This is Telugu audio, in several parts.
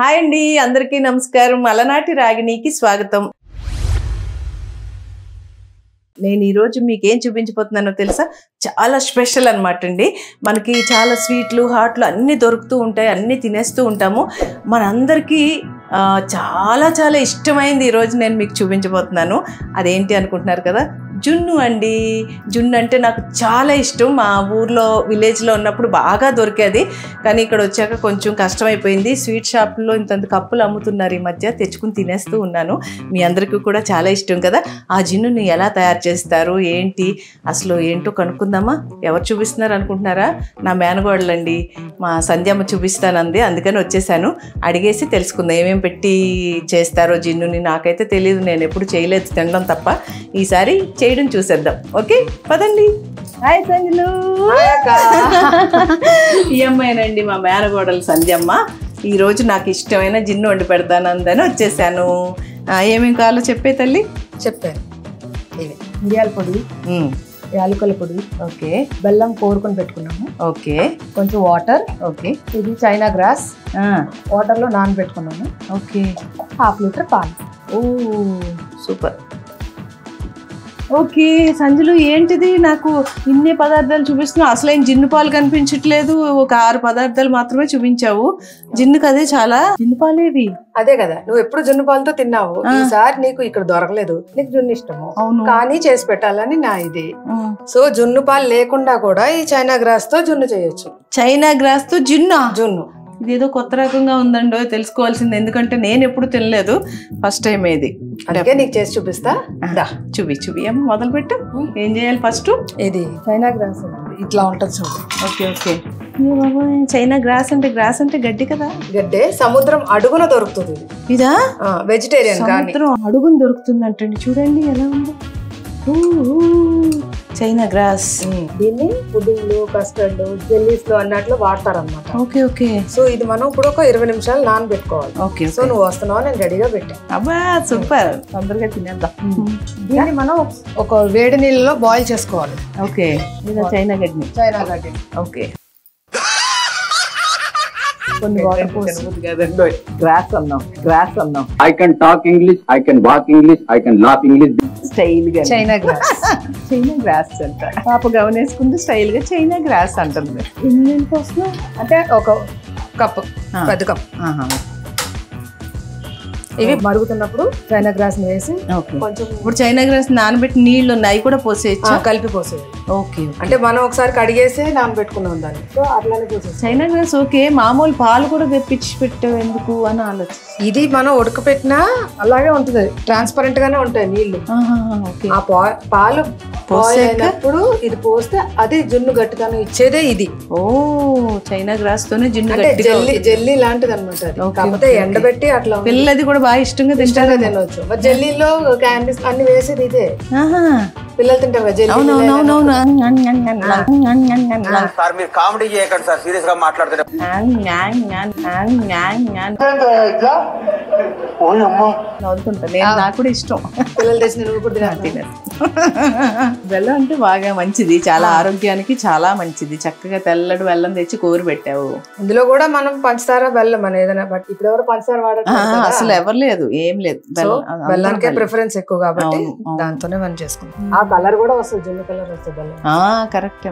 హాయ్ అండి, అందరికీ నమస్కారం. అలనాటి రాగిణికి స్వాగతం. నేను ఈరోజు మీకు ఏం చూపించబోతున్నానో తెలుసా? చాలా స్పెషల్ అనమాట అండి. మనకి చాలా స్వీట్లు, హాట్లు అన్నీ దొరుకుతూ ఉంటాయి, అన్నీ తినేస్తూ ఉంటాము. మనందరికీ చాలా చాలా ఇష్టమైంది ఈరోజు నేను మీకు చూపించబోతున్నాను. అదేంటి అనుకుంటున్నారు కదా? జున్ను అండి. జున్ను అంటే నాకు చాలా ఇష్టం. మా ఊర్లో విలేజ్లో ఉన్నప్పుడు బాగా దొరికేది, కానీ ఇక్కడ వచ్చాక కొంచెం కష్టమైపోయింది. స్వీట్ షాప్లో ఇంతంత కప్పులు అమ్ముతున్నారు ఈ మధ్య, తెచ్చుకుని తినేస్తూ ఉన్నాను. మీ అందరికీ కూడా చాలా ఇష్టం కదా. ఆ జున్నుని ఎలా తయారు చేస్తారు, ఏంటి అసలు ఏంటో కనుక్కుందామా? ఎవరు చూపిస్తున్నారు అనుకుంటున్నారా? నా మేనగోడలండి, మా సంధ్యమ్మ చూపిస్తానంది, అందుకని వచ్చేసాను. అడిగేసి తెలుసుకుందాం ఏమేమి పెట్టి చేస్తారో జున్నుని. నాకైతే తెలియదు, నేను ఎప్పుడు చేయలేదు, తినడం తప్ప. ఈసారి చేయడం చూసేద్దాం. ఓకే, పదండి. హాయ్ సంజలు. ఈ అమ్మాయినండి మా మేనగోడలు సంధ్యమ్మ. ఈరోజు నాకు ఇష్టమైన జిన్ను వండి పెడతానందని వచ్చేసాను. ఏమేమి కావాలో చెప్పే తల్లి. చెప్పాను. ఇవి మిరియాల పొడి, యాలకుల పొడి, ఓకే, బెల్లం కోరుకొని పెట్టుకున్నాము, ఓకే, కొంచెం వాటర్, ఓకే, ఇది చైనా గ్రాస్ వాటర్లో నానబెట్టుకున్నాము, ఓకే, ½ లీటర్ పాలు. ఓ సూపర్. ఓకే సంజలు, ఏంటిది నాకు ఇన్ని పదార్థాలు చూపిస్తున్నావు? అసలేం జిన్ను పాలు కనిపించట్లేదు. ఒక 6 పదార్థాలు మాత్రమే చూపించావు. జిన్నుకి అదే చాలా. జిన్ను పాలేవి? అదే కదా, నువ్వు ఎప్పుడు జున్ను పాలతో తిన్నావు. ఈసారి నీకు ఇక్కడ దొరకలేదు, నీకు జున్ను ఇష్టము, కానీ చేసి పెట్టాలని నా ఇది. సో జున్ను పాలు లేకుండా కూడా ఈ చైనా గ్రాస్ తో జున్ను చేయొచ్చు. చైనా గ్రాస్ తో జున్ను? ఇదేదో కొత్త రకంగా ఉందండో, తెలుసుకోవాల్సింది. ఎందుకంటే నేను ఎప్పుడు తినలేదు, ఫస్ట్ టైం ఇది. అందుకే నీకు చేసి చూపిస్తా. చూపి ఏమో మొదలు పెట్టు. ఏం చేయాలి ఫస్ట్? ఇది చైనా గ్రాస్ ఇట్లా ఉంటుంది చూడు. Okay okay. చైనా గ్రాస్ అంటే గడ్డి కదా? గడ్డే, సముద్రం అడుగున దొరుకుతుంది. ఇదా? వెజిటేరియన్. సముద్రం అడుగున దొరుకుతుంది అంటండి. చూడండి ఎలా ఉందో. China grass. దీన్ని పుడ్డింగ్ లో, కస్టర్డ్, జెల్లీస్ లో అన్నట్లు వాడతారు అనమాట. Okay okay. సో ఇది మనం ఇప్పుడు ఒక 20 నిమిషాలు నానబెట్టుకోవాలి. ఓకే. సో నువ్వు వస్తున్నావు, నేను రెడీగా పెట్టాను. అబ్బా సూపర్, తొందరగా తినేద్దాం. దీన్ని మనం ఒక వేడి నీళ్ళలో బాయిల్ చేసుకోవాలి. ఓకే. చైనా గడ్డి. ఓకే. కొన్ని వాటర్ పోసి. గ్రాస్ అన్నాం. I can talk English, I can walk English, I can laugh English. Style గా చైనా గ్రాస్ అంట. పాప గమనేసుకుంటే స్టైల్ గా చైనా గ్రాస్ అంటుంది. అంటే ఒక కప్పు, పెద్ద కప్పు. ఇవి మరుగుతున్నప్పుడు చైనా గ్రాస్ వేసి కొంచెం. ఇప్పుడు చైనా గ్రాస్ నానబెట్టి నీళ్లు ఉన్నాయి కూడా పోసేయచ్చు, కలిపి పోసేది. ఓకే. అంటే మనం ఒకసారి కడిగేసి నానబెట్టుకున్నాం దాన్ని, సో అట్లానే పోసేది. China grass okay. మామూలు పాలు కూడా తెప్పించి పెట్టావు ఎందుకు అని ఆలోచన. ఇది మనం ఉడకపెట్టినా అలాగే ఉంటుంది, ట్రాన్స్పరెంట్ గానే ఉంటాయి నీళ్లు. ఆ పాలు పోసేటప్పుడు ఇది పోస్తే అది జున్ను గట్టిగానే ఇచ్చేదే ఇది. ఓ, చైనా గ్రాస్ తోనే జున్ను జెల్లీ లాంటిది అనమాట. కాకపోతే ఎండబెట్టి అట్లా. పిల్లది కూడా బాగా ఇష్టంగా తింటారు, తినవచ్చు. జెల్లీలో క్యాండీస్ అన్ని వేసేది ఇదే. పిల్లలు తింటారు కదా జెల్లీ. అవునవునవును. సార్ మీరు కామెడీ చేయకండి సార్, సీరియస్ గా మాట్లాడుతున్నారు. నాకు కూడా ఇష్టం. పిల్లలు తెచ్చిన నువ్వు కూడా తినే. బెల్లం అంటే బాగా మంచిది, చాలా ఆరోగ్యానికి చాలా మంచిది. చక్కగా తెల్లటి బెల్లం తెచ్చి కూర పెట్టావు. ఇందులో కూడా మనం పంచదార బెల్లం అని ఏదైనా, బట్ ఇప్పుడు ఎవరు పంచదార వాడట్లేదు, అసలు ఎవరు లేదు, ఏం లేదు. బెల్లానికే ప్రిఫరెన్స్ ఎక్కువ కాబట్టి దాంతోనే మనం చేసుకుంటాం. ఆ కలర్ కూడా వస్తుంది, జున్ను కలర్ వస్తుంది బెల్లం. కరెక్ట్.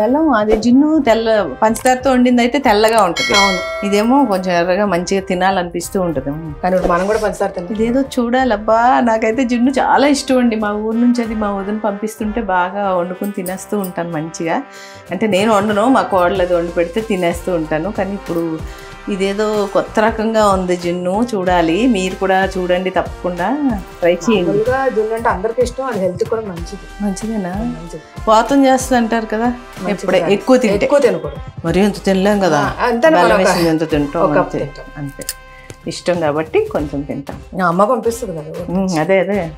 బెల్లం అదే జున్ను తెల్ల పంచదారతో వండింది అయితే తెల్లగా ఉంటుంది. అవును, ఇదేమో కొంచెం ఎర్రగా మంచిగా తినాలనిపిస్తూ ఉంటుంది. కానీ మనం కూడా పంచదార తిన్నాం. ఇదేదో చూడాలబ్బా. నాకైతే జున్ను చాలా ఇష్టం అండి. మా ఊరు నుంచి అది మా వదిన పంపిస్తుంటే బాగా వండుకుని తినేస్తూ ఉంటాను మంచిగా. అంటే నేను వండను, మా కోడలు అది వండి పెడితే తినేస్తూ ఉంటాను. కానీ ఇప్పుడు ఇదేదో కొత్త రకంగా ఉంది జున్ను, చూడాలి. మీరు కూడా చూడండి, తప్పకుండా ట్రై చేయండి. జున్ను అంటే అందరికి ఇష్టం, అది హెల్త్ కూడా మంచిది. మంచిదేనా? వాతం చేస్తుంది అంటారు కదా. ఎప్పుడే ఎక్కువ తినకూడదు. మరి ఎంత తినలేం కదా, ఎంత తింటాం అంతే. ఇష్టం కాబట్టి కొంచెం తింటాం. అమ్మ పంపిస్తుంది కదా. అదే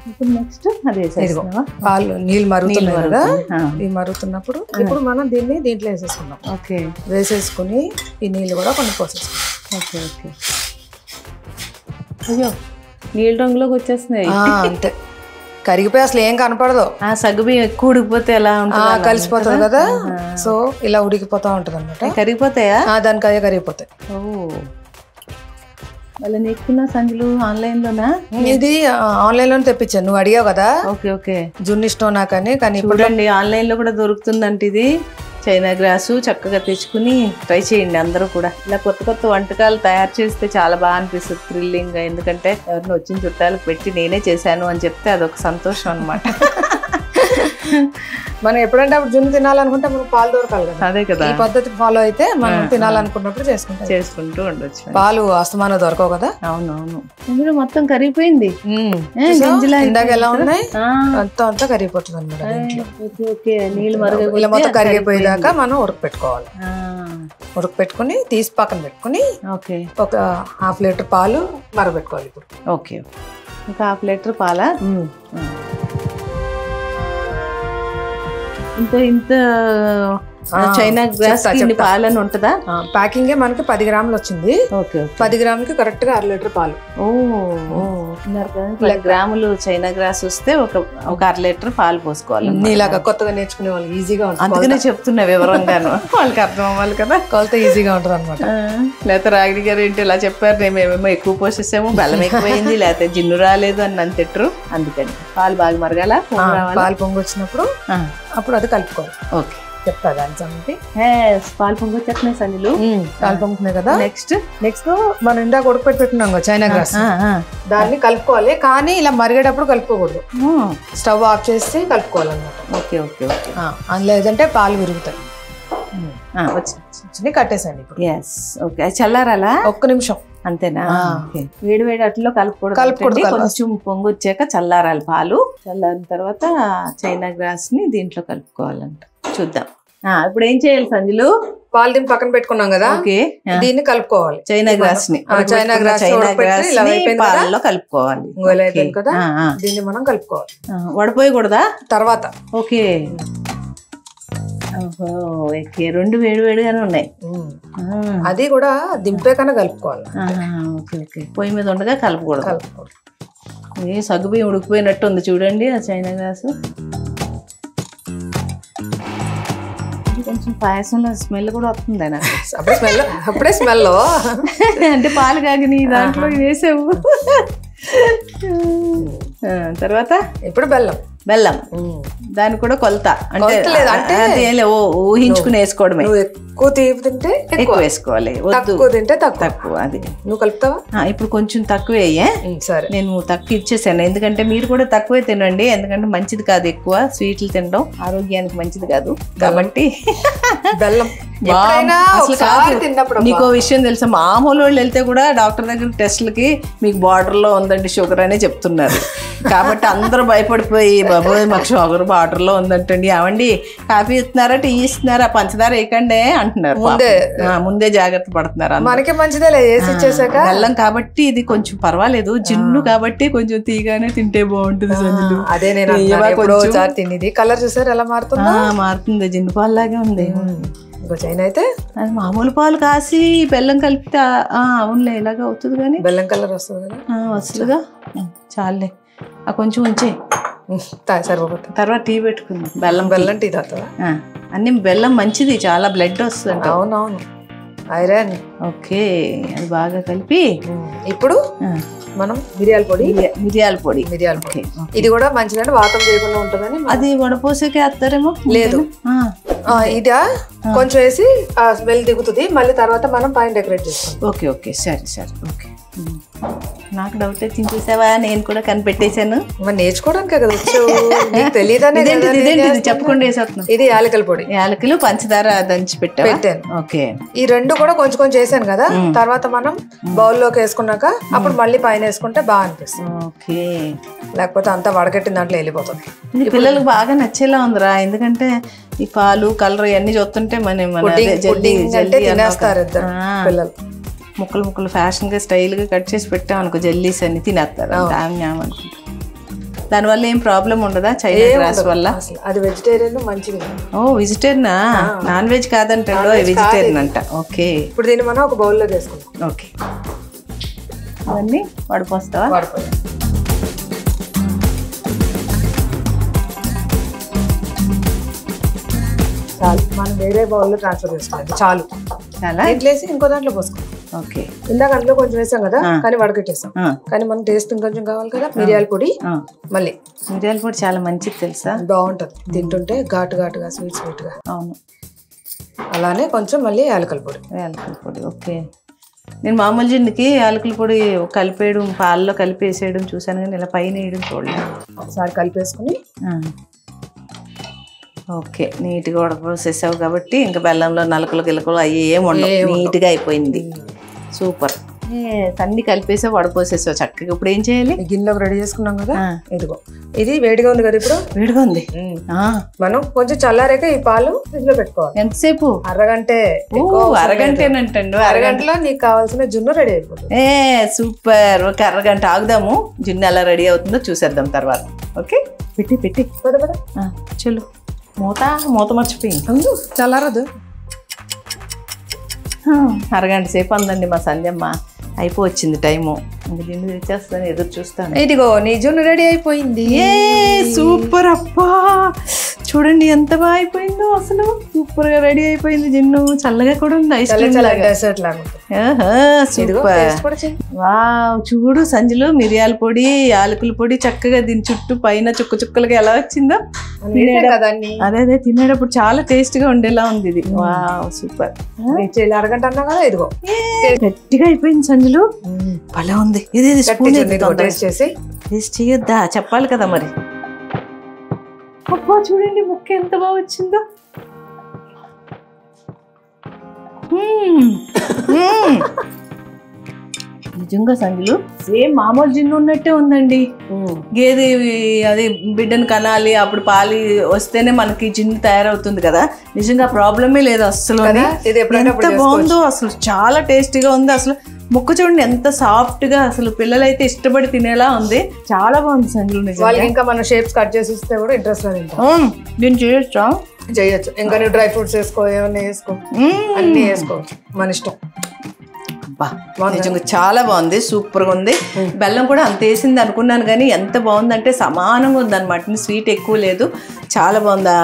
ఇప్పుడు నెక్స్ట్ అదే పాలు నీళ్ళు మరుగుతున్నాయి కదా. ఇవి మరుగుతున్నప్పుడు ఇప్పుడు మనం దీంట్లో వేసేసుకున్నాం. ఓకే. వేసేసుకుని ఈ నీళ్ళు కూడా కొన్ని పోసేసుకున్నాం. ఓకే. అయ్యో, నీళ్ళ రంగులోకి వచ్చేస్తున్నాయి. అంతే, కరిగిపోయి అసలు ఏం కనపడదు. ఆ సగ్గుబియ్యం ఎక్కువ ఉడికిపోతే ఎలా ఉంటుంది? కలిసిపోతుంది కదా. సో ఇలా ఉడికిపోతా ఉంటుంది అనమాట. కరిగిపోతాయా? దానికి అదే కరిగిపోతాయి. వాళ్ళ నీకున్నా సంచులు ఆన్లైన్ లోనా? ఇది ఆన్లైన్ లో తెప్పించాను, నువ్వు అడిగావు కదా. Okay okay. జున్ను ఇష్టం నాకని. కానీ చూడండి ఆన్లైన్ లో కూడా దొరుకుతుందంటే ఇది చైనా గ్రాసు. చక్కగా తెచ్చుకుని ట్రై చేయండి అందరూ కూడా. ఇలా కొత్త కొత్త వంటకాలు తయారు చేస్తే చాలా బాగా అనిపిస్తుంది, థ్రిల్లింగ్ గా. ఎందుకంటే ఎవరిని వచ్చిన చుట్టాలకు పెట్టి నేనే చేశాను అని చెప్తే అదొక సంతోషం అనమాట. మనం ఎప్పుడంటే అప్పుడు జున్ను తినాలనుకుంటే మనకు పాలు దొరకాలి కదా. అదే కదా, ఈ పద్ధతి ఫాలో అయితే మనం తినాలనుకున్నప్పుడు చేసుకుంటూ ఉండొచ్చు. పాలు అస్తమానం దొరకవు కదా. అవునవును. ఇందులో మొత్తం కరిగిపోయింది. ఇందాక ఎలా ఉన్నాయి అంతా కరిగిపోతుంది అనమాట. నీళ్ళు ఇలా మొత్తం కరిగిపోయేదాకా మనం ఉడకపెట్టుకోవాలి. ఉడకపెట్టుకుని తీసి పక్కన పెట్టుకుని ఒక 1/2 లీటర్ పాలు మరగబెట్టుకోవాలి. ఇప్పుడు ఓకే, ఒక 1/2 లీటర్ పాలా? ఇంత చైనా గ్రాస్ పాలని ఉంటుందా? ప్యాకింగ్ మనకి 10 గ్రాములు వచ్చింది. 10 గ్రాములకి కరెక్ట్ గా 1/2 లీటర్ పాలు. 10 గ్రాములు చైనా గ్రాస్ వస్తే ఒక 1/2 లీటర్ పాలు పోసుకోవాలి. నీలాగా కొత్తగా నేర్చుకునే వాళ్ళు ఈజీగా ఉంటుంది, అందుకనే చెప్తున్నా వివరంగాను. వాళ్ళకి అర్థం అవ్వాలి కదా, కొలత ఈజీగా ఉంటుంది అనమాట. లేకపోతే రాగిడి గారు ఏంటి ఇలా చెప్పారు, మేమేమో ఎక్కువ పోసేసాము, బెల్లం ఎక్కువైంది, లేకపోతే జిన్ను రాలేదు అని నన్ను తిట్టరు. అందుకని పాలు బాగా మరగాల, పాలు పొంగి వచ్చినప్పుడు అప్పుడు అది కలుపుకోవాలి. ఓకే, చెప్తా దాని సంగతి. పాలు పొంగి వచ్చేస్తున్నాయి సంజులు, పాలు పొంగుతున్నాయి కదా. నెక్స్ట్ మనం ఇందాక ఉడకపెట్టుకున్నాం చైనా గ్రాస్, దాన్ని కలుపుకోవాలి. కానీ ఇలా మరిగేటప్పుడు కలుపుకోకూడదు, స్టవ్ ఆఫ్ చేసి కలుపుకోవాలన్నమాట. Okay okay okay. లేదంటే పాలు విరుగుతాయి. వచ్చి కట్టేసండి ఇప్పుడు. ఓకే, అది చల్లారాలా? 1 నిమిషం అంతేనా? వేడి వేడి అట్లలో కలుపుకూడదు, కొంచెం పొంగు వచ్చాక చల్లారాలి పాలు. చల్లారిన తర్వాత చైనా గ్రాస్ ని దీంట్లో కలుపుకోవాలంట. చూద్దాం ఇప్పుడు ఏం చేయాలి సంజులు? పాలు దీన్ని పక్కన పెట్టుకున్నాం కదా, దీన్ని కలుపుకోవాలి. చైనా గ్రాస్ ని పాలలో కలుపుకోవాలి కదా. దీన్ని మనం కలుపుకోవాలి, వడపోయకూడదా తర్వాత. ఓకే, రెండు వేడి వేడిగానే ఉన్నాయి. అది కూడా దింపేకన్నా కలుపుకోవాలి. ఓకే ఓకే, పొయ్యి మీద ఉండగా కలుపుకూడదు. ఏ సగ్గుబియ్యం ఉడికిపోయినట్టు ఉంది చూడండి ఆ చైనా గ్రాసు. కొంచెం పాయసంలో స్మెల్ కూడా వస్తుంది నాకు. అప్పుడే స్మెల్ అంటే పాలు కాగిని దాంట్లో వేసావు. తర్వాత ఇప్పుడు బెల్లం దాని కూడా కొలత అంటే ఊహించుకుని వేసుకోవడమే. ఎక్కువ తీపి తింటే ఎక్కువ వేసుకోవాలి, తక్కువ తింటే తక్కువ. అది నువ్వు కలుపుతావా? ఇప్పుడు కొంచెం తక్కువ వేయే. సరే, నేను తక్కువ ఇచ్చేసాను, ఎందుకంటే మీరు కూడా తక్కువే తినండి, ఎందుకంటే మంచిది కాదు ఎక్కువ స్వీట్లు తినడం, ఆరోగ్యానికి మంచిది కాదు కాబట్టి. బెల్లం నీకో విషయం తెలుసా, మామూలు వాళ్ళు వెళ్తే కూడా డాక్టర్ దగ్గర టెస్ట్లకి మీకు బార్డర్ లో ఉందండి షుగర్ అనే చెప్తున్నారు. కాబట్టి అందరూ భయపడిపోయి బాబోయ్ మాకు షుగర్ బార్డర్ లో ఉందంటండి, ఏమండి కాఫీ ఇస్తున్నారా టీ ఇస్తున్నారా పంచదార వేయకండి అంటున్నారు. ముందే జాగ్రత్త పడుతున్నారు. మనకి మంచిదే బెల్లం కాబట్టి ఇది కొంచెం పర్వాలేదు, జిన్ను కాబట్టి కొంచెం తీగానే తింటే బాగుంటుంది సంజులు. అదే తినేది. కలర్ చూసారు ఎలా మారుతుంది, జిన్ను పాలు లాగే ఉంది. చైనా అయితే అది మామూలు పాలు కాసి బెల్లం కలిపితే అవునులే ఇలాగా అవుతుంది, కానీ బెల్లం కలర్ వస్తుంది కదా. వస్తుందిగా, చాలే కొంచెం ఉంచే సరిపోతుంది. తర్వాత టీ పెట్టుకుందాం. బెల్లం టీ తాగుతావా? అన్ని బెల్లం మంచిది, చాలా బ్లడ్ వస్తుంది. అవునవును, ఐరన్. ఓకే, అది బాగా కలిపి ఇప్పుడు మనం మిరియాల పొడి. ఇది కూడా మంచిదంటే వాతం చేయకుండా ఉంటుందని. అది వడపోసేకే వేస్తారేమో? లేదు, ఇదా కొంచెం వేసి స్మెల్ దిగుతుంది, మళ్ళీ తర్వాత మనం పైన డెకరేట్ చేస్తాం. ఓకే ఓకే, సరే ఓకే. నాకు డౌట్ వచ్చింది చూసావా, నేను కూడా కనిపెట్టేశాను. మరి నేర్చుకోవడానికే కదా తెలియదని చెప్పకుండా వేసేస్తున్నాను. ఇది యాలకల పొడి, యాలకులు పంచదార దంచి పెట్టాను. ఓకే, ఈ రెండు కూడా కొంచెం కొంచెం వేసాను కదా, తర్వాత మనం బౌల్లోకి వేసుకున్నాక అప్పుడు మళ్ళీ పైన వేసుకుంటే బాగా అనిపిస్తుంది. ఓకే, లేకపోతే అంతా వడకట్టిన దాంట్లో వెళ్ళిపోతుంది. ఇది పిల్లలకు బాగా నచ్చేలా ఉందిరా, ఎందుకంటే ఈ పాలు కలర్ ఇవన్నీ చూస్తుంటే తినేస్తారు ఇద్దరు పిల్లలు. ముక్కలు ఫ్యాషన్ గా స్టైల్ గా కట్ చేసి పెట్టాం అనుకో, జెల్లీస్ అన్ని తినేస్తారు అనుకుంటా. దానివల్ల ఏం ప్రాబ్లం ఉండదా చైనా గ్రాస్ వల్ల? అది వెజిటేరియన్ మంచిది. ఓ వెజిటేరియనా? నాన్ వెజ్ కాదంటాడు, వెజిటేరియన్ అంట. ఓకే, ఇప్పుడు దీన్ని మనం ఒక బౌల్లో వేసుకుంటాం. ఓకే, అవన్నీ వడపోస్తావా? చాలు, మనం వేరే బౌల్లో ట్రాన్స్ఫర్ చేసుకోవాలి. చాలా ఇంట్లో ఇంకో దాంట్లో పోసుకోవాలి. ఓకే, ఇందాక అందులో కొంచెం వేసాం కదా, కానీ వడకట్టేసాం. కానీ మనం టేస్ట్ ఇంకొంచెం కావాలి కదా, మిరియాల పొడి. మళ్ళీ మిరియాల పొడి చాలా మంచిది తెలుసా, బాగుంటది తింటుంటే, ఘాటుగా స్వీట్ గా. అవును. అలానే కొంచెం మళ్ళీ యాలకల పొడి. ఓకే. నేను మామూలు జిన్నుకి యాలకుల పొడి కలిపేయడం, పాలలో కలిపేసేయడం చూసాను, కానీ ఇలా పైన వేయడం చూడలేదు. ఒకసారి కలిపేసుకుని ఓకే, నీట్గా వడపోసేసావు కాబట్టి ఇంకా బెల్లంలో నలకలు గిలకలు అవి ఏమి ఉండవు, నీట్గా అయిపోయింది. సూపర్. అన్ని కలిపేసావు, వడపోసేసావు చక్కగా. ఇప్పుడు ఏం చేయాలి? గిన్నెలోకి రెడీ చేసుకున్నాం కదా, ఇదిగో ఇది వేడిగా ఉంది కదా, ఇప్పుడు వేడిగా ఉంది. మనం కొంచెం చల్లారాక ఈ పాలు ఫ్రిడ్జ్ లో పెట్టుకోవాలి. ఎంతసేపు? అరగంటే. అరగంటేనంటండు. అరగంటలో నీకు కావాల్సిన జున్ను రెడీ అయిపోతుంది. సూపర్. ఒక అరగంట ఆగుదాము, జున్ను ఎలా రెడీ అవుతుందో చూసేద్దాం తర్వాత. ఓకే, పెట్టి చలో. మూత మర్చిపోయింది, చల్లారదు. అరగంట సేపు అందండి మా సంధ్యమ్మ. అయిపోవచ్చింది టైము. ఇంక జున్ను తెచ్చేస్తాను, ఎదురు చూస్తాను. ఇదిగో నీ జున్ను రెడీ అయిపోయింది. సూపర్. అబ్బా చూడండి ఎంత బాగా అయిపోయిందో, అసలు సూపర్ గా రెడీ అయిపోయింది జున్ను. చల్లగా కూడా ఉంది, ఐస్ క్రీమ్ డెసర్ట్ లాగా. సూపర్. వావ్, చూడు సంజులు, మిరియాల పొడి, యాలకుల పొడి చక్కగా దీని చుట్టూ పైన చుక్కలుగా ఎలా వచ్చిందో. అదే తినేటప్పుడు చాలా టేస్ట్ గా ఉండేలా ఉంది ఇది. Wow, super. అరగంట అన్నా కదా, ఇదిగో గట్టిగా అయిపోయింది సంజులు, భలే ఉంది. ఇది టేస్ట్ చేయొద్దా? చెప్పాలి కదా మరి. అబ్బా చూడండి ముక్క ఎంత బాగా వచ్చిందో. నిజంగా సంజులు సేమ్ మామూలు జిన్ను ఉన్నట్టే ఉందండి. గేదె అది బిడ్డను కనాలి, అప్పుడు పాలు వస్తేనే మనకి జిన్ను తయారవుతుంది కదా, నిజంగా ప్రాబ్లమే లేదు అసలు. ఎంత బాగుందో అసలు, చాలా టేస్టీగా ఉంది అసలు. ముక్క చూడండి ఎంత సాఫ్ట్ గా, అసలు పిల్లలైతే ఇష్టపడి తినేలా ఉంది. చాలా బాగుంది సంజులు. నిజంగా ఇంకా మన షేప్స్ కట్ చేసి ఇస్తే కూడా ఇంట్రెస్ట్ దీన్ని చేయొచ్చా? చేయొచ్చు. ఇంకా నువ్వు డ్రై ఫ్రూట్స్ వేసుకో, ఏమన్నా వేసుకో, అన్ని వేసుకోవచ్చు, మన ఇష్టం. నిజంగా చాలా బాగుంది, సూపర్ గా ఉంది. బెల్లం కూడా అంత వేసింది అనుకున్నాను, కానీ ఎంత బాగుందంటే సమానంగా ఉంది అనమాట, స్వీట్ ఎక్కువ లేదు. చాలా బాగుంది.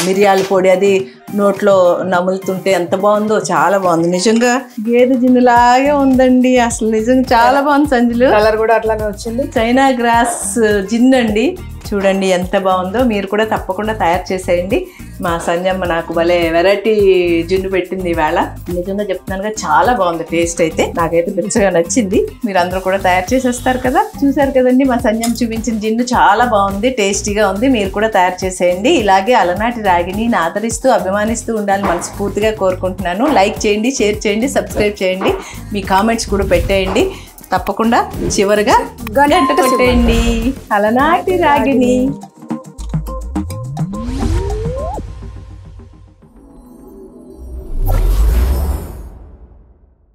మిరియాల పొడి అది నోట్లో నములుతుంటే ఎంత బాగుందో, చాలా బాగుంది. నిజంగా గేదె జిన్నులాగే ఉందండి అసలు, నిజంగా చాలా బాగుంది సంజులు. కలర్ కూడా అట్లానే వచ్చింది. చైనా గ్రాస్ జిన్ అండి, చూడండి ఎంత బాగుందో. మీరు కూడా తప్పకుండా తయారు చేసేయండి. మా సంజమ్మ నాకు భలే వెరైటీ జిన్ను పెట్టింది ఈవేళ. నిజంగా చెప్తున్నానుగా చాలా బాగుంది టేస్ట్ అయితే, నాకైతే పిచ్చగా నచ్చింది. మీరు అందరూ కూడా తయారు చేసేస్తారు కదా. చూసారు కదండి మా సంజమ్మ చూపించిన జిన్ను చాలా బాగుంది, టేస్టీగా ఉంది. మీరు కూడా తయారు చేసేయండి. ఇలాగే అలనాటి రాగిని ఆదరిస్తూ అభిమానిస్తూ ఉండాలని మనస్ఫూర్తిగా కోరుకుంటున్నాను. లైక్ చేయండి, షేర్ చేయండి, సబ్స్క్రైబ్ చేయండి, మీ కామెంట్స్ కూడా పెట్టేయండి. తప్పకుండా చివరిగా గంట కొట్టేయండి. అలనాటి రాగిని.